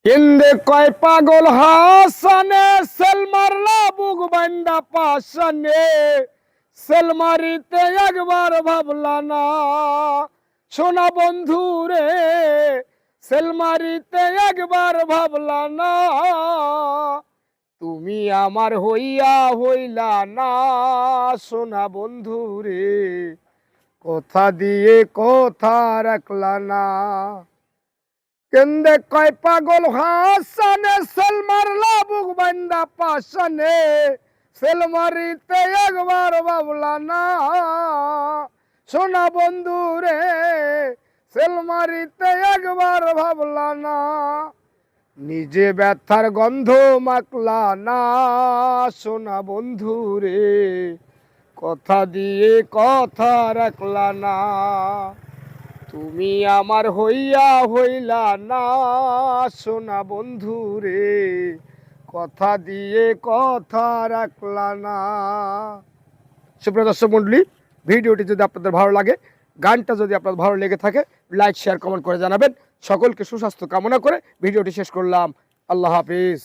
কেন্দে কয় পাগল হাসানে সেল মারলা বুক বান্দা পাশানে সেল মারিতে একবার ভাবলা না সোনা বন্ধু রে সেল মারিতে একবার ভাবলা না তুমি আমার হইয়া হইলা না সোনা বন্ধু রে কথা দিয়ে কথা রাখলা না কেন্দে কয় পাগল হাসানে সেল মারলা বুক বান্দা পাশানে সেল মারিতে একবার ভাবলা না সোনা বন্ধু রে সেল মারিতে একবার ভাবলা না নিজে ব্যথার গন্ধ মাখলা না সোনা বন্ধু রে কথা দিয়ে কথা রাখলা না তুমি আমার হইয়া হইলা না সোনা বন্ধু রে কথা দিয়ে কথা রাখলা না। সুপ্রিয় দর্শক মণ্ডলী, ভিডিওটি যদি আপনাদের ভালো লাগে, গানটা যদি আপনাদের ভালো লেগে থাকে, লাইক শেয়ার কমেন্ট করে জানাবেন। সকলকে সুস্বাস্থ্য কামনা করে ভিডিওটি শেষ করলাম। আল্লাহ হাফিজ।